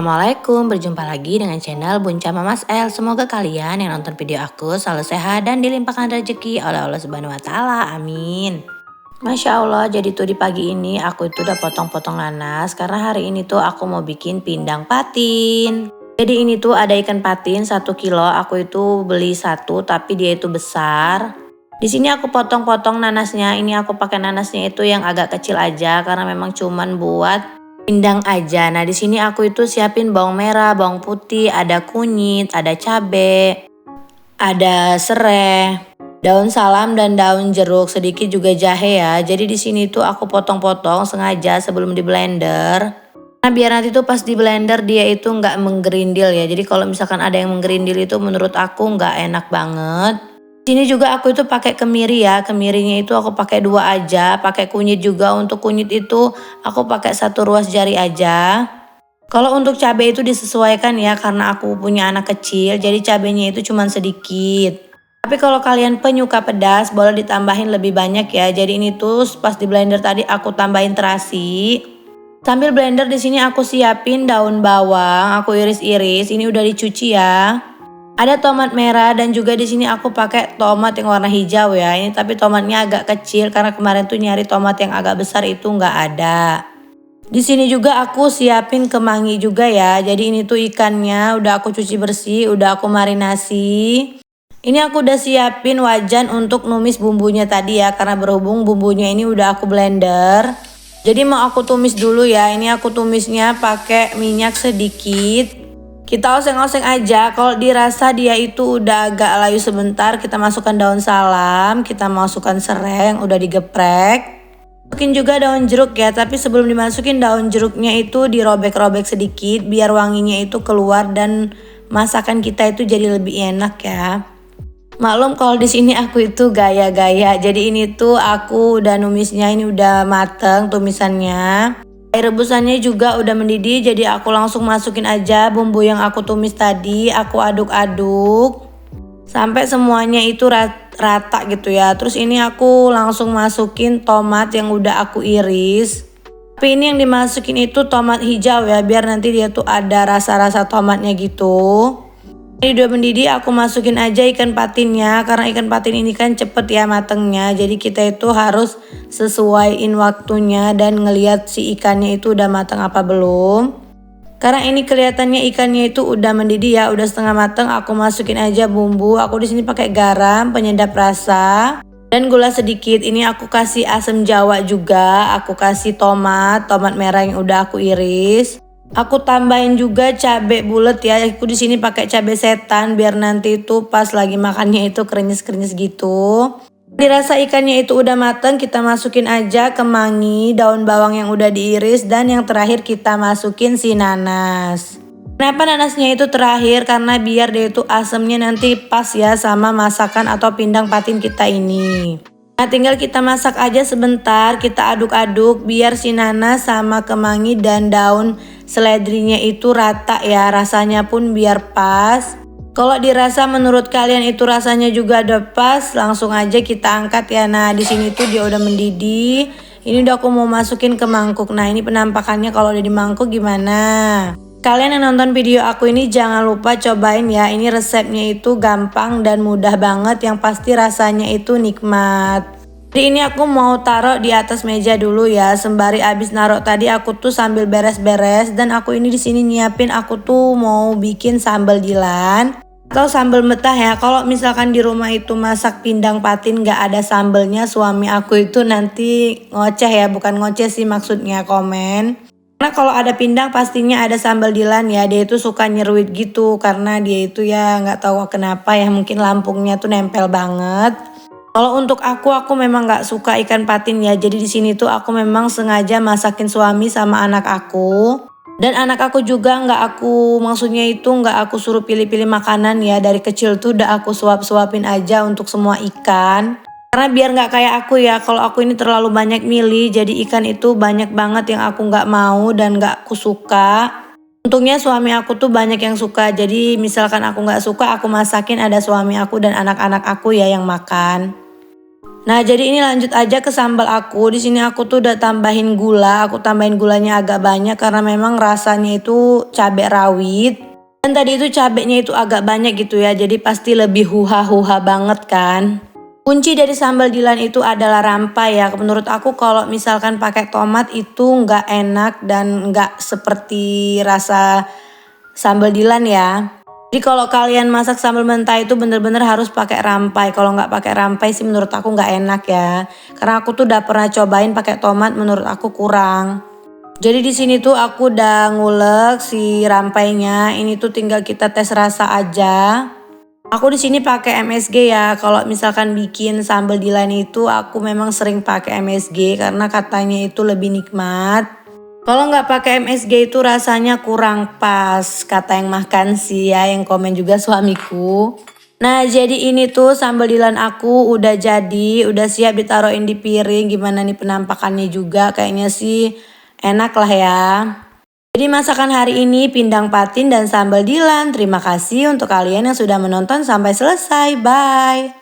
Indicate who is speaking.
Speaker 1: Assalamualaikum, berjumpa lagi dengan channel Bunca Mas El. Semoga kalian yang nonton video aku selalu sehat dan dilimpahkan rezeki oleh Allah Subhanahu wa Ta'ala. Amin. Masya Allah, jadi tuh di pagi ini aku itu udah potong-potong nanas karena hari ini tuh aku mau bikin pindang patin. Jadi ini tuh ada ikan patin 1 kilo, aku itu beli satu tapi dia itu besar. Di sini aku potong-potong nanasnya, ini aku pakai nanasnya itu yang agak kecil aja karena memang cuman buat pindang aja. Nah, di sini aku itu siapin bawang merah, bawang putih, ada kunyit, ada cabe, ada serai, daun salam dan daun jeruk, sedikit juga jahe ya. Jadi di sini tuh aku potong-potong sengaja sebelum di blender. Nah, biar nanti tuh pas di blender dia itu nggak menggerindil ya. Jadi kalau misalkan ada yang menggerindil itu menurut aku nggak enak banget. Sini juga aku itu pakai kemiri ya, kemirinya itu aku pakai 2 aja, pakai kunyit juga. Untuk kunyit itu aku pakai 1 ruas jari aja. Kalau untuk cabai itu disesuaikan ya karena aku punya anak kecil, jadi cabenya itu cuman sedikit. Tapi kalau kalian penyuka pedas boleh ditambahin lebih banyak ya. Jadi ini tuh pas di blender tadi aku tambahin terasi. Sambil blender di sini aku siapin daun bawang, aku iris-iris. Ini udah dicuci ya. Ada tomat merah dan juga di sini aku pakai tomat yang warna hijau ya. Ini tapi tomatnya agak kecil karena kemarin tuh nyari tomat yang agak besar itu nggak ada. Di sini juga aku siapin kemangi juga ya. Jadi ini tuh ikannya udah aku cuci bersih, udah aku marinasi. Ini aku udah siapin wajan untuk numis bumbunya tadi ya karena berhubung bumbunya ini udah aku blender. Jadi mau aku tumis dulu ya. Ini aku tumisnya pakai minyak sedikit. Kita oseng-oseng aja, kalau dirasa dia itu udah agak layu sebentar, kita masukkan daun salam, kita masukkan serai yang udah digeprek. Masukin juga daun jeruk ya, tapi sebelum dimasukin daun jeruknya itu dirobek-robek sedikit biar wanginya itu keluar dan masakan kita itu jadi lebih enak ya. Maklum kalau di sini aku itu gaya-gaya, jadi ini tuh aku udah numisnya ini udah mateng tumisannya. Air rebusannya juga udah mendidih, jadi aku langsung masukin aja bumbu yang aku tumis tadi. Aku aduk-aduk sampai semuanya itu rata gitu ya. Terus ini aku langsung masukin tomat yang udah aku iris. Tapi ini yang dimasukin itu tomat hijau ya, biar nanti dia tuh ada rasa-rasa tomatnya gitu. Ini udah mendidih, aku masukin aja ikan patinnya karena ikan patin ini kan cepet ya matengnya. Jadi kita itu harus sesuaiin waktunya dan ngelihat si ikannya itu udah matang apa belum. Karena ini kelihatannya ikannya itu udah mendidih ya, udah setengah mateng. Aku masukin aja bumbu. Aku di sini pakai garam, penyedap rasa dan gula sedikit. Ini aku kasih asam jawa juga. Aku kasih tomat merah yang udah aku iris. Aku tambahin juga cabai bulat ya. Aku di sini pakai cabai setan biar nanti itu pas lagi makannya itu krenyes-krenyes gitu. Dirasa ikannya itu udah mateng, kita masukin aja kemangi, daun bawang yang udah diiris dan yang terakhir kita masukin si nanas. Kenapa nanasnya itu terakhir? Karena biar dia itu asamnya nanti pas ya sama masakan atau pindang patin kita ini. Nah, tinggal kita masak aja sebentar, kita aduk-aduk biar si nanas sama kemangi dan daun seledrinya itu rata ya, rasanya pun biar pas. Kalau dirasa menurut kalian itu rasanya juga udah pas, langsung aja kita angkat ya. Nah, di sini tuh dia udah mendidih. Ini udah aku mau masukin ke mangkuk. Nah, ini penampakannya kalau udah di mangkuk gimana? Kalian yang nonton video aku ini jangan lupa cobain ya. Ini resepnya itu gampang dan mudah banget, yang pasti rasanya itu nikmat. Jadi ini aku mau taruh di atas meja dulu ya. Sembari abis naruh tadi aku tuh sambil beres-beres dan aku ini di sini nyiapin, aku tuh mau bikin sambal dilan atau sambal metah ya. Kalau misalkan di rumah itu masak pindang patin gak ada sambelnya, suami aku itu nanti ngoceh ya, bukan ngoceh sih maksudnya, komen. Karena kalau ada pindang pastinya ada sambal dilan ya. Dia itu suka nyeruit gitu karena dia itu ya nggak tahu kenapa ya, mungkin lampungnya tuh nempel banget. Kalau untuk aku memang nggak suka ikan patin ya. Jadi di sini tuh aku memang sengaja masakin suami sama anak aku. Dan anak aku juga maksudnya itu nggak aku suruh pilih-pilih makanan ya. Dari kecil tuh udah aku suapin aja untuk semua ikan. Karena biar nggak kayak aku ya, kalau aku ini terlalu banyak milih, jadi ikan itu banyak banget yang aku nggak mau dan nggak aku suka. Untungnya suami aku tuh banyak yang suka, jadi misalkan aku nggak suka, aku masakin ada suami aku dan anak-anak aku ya yang makan. Nah, jadi ini lanjut aja ke sambal aku. Di sini aku tuh udah tambahin gula. Aku tambahin gulanya agak banyak karena memang rasanya itu cabai rawit. Dan tadi itu cabenya itu agak banyak gitu ya. Jadi pasti lebih huha-huha banget kan. Kunci dari sambal Dilan itu adalah rampai ya. Menurut aku kalau misalkan pakai tomat itu nggak enak dan nggak seperti rasa sambal Dilan ya. Jadi kalau kalian masak sambal mentah itu bener-bener harus pakai rampai. Kalau nggak pakai rampai sih menurut aku nggak enak ya. Karena aku tuh udah pernah cobain pakai tomat, menurut aku kurang. Jadi di sini tuh aku udah ngulek si rampainya. Ini tuh tinggal kita tes rasa aja. Aku di sini pakai MSG ya. Kalau misalkan bikin sambal Dilan itu aku memang sering pakai MSG karena katanya itu lebih nikmat. Kalau nggak pakai MSG itu rasanya kurang pas, kata yang makan sih ya, yang komen juga suamiku. Nah, jadi ini tuh sambal Dilan aku udah jadi, udah siap ditaruhin di piring. Gimana nih penampakannya juga, kayaknya sih enak lah ya. Jadi masakan hari ini pindang patin dan sambal Dilan. Terima kasih untuk kalian yang sudah menonton sampai selesai. Bye.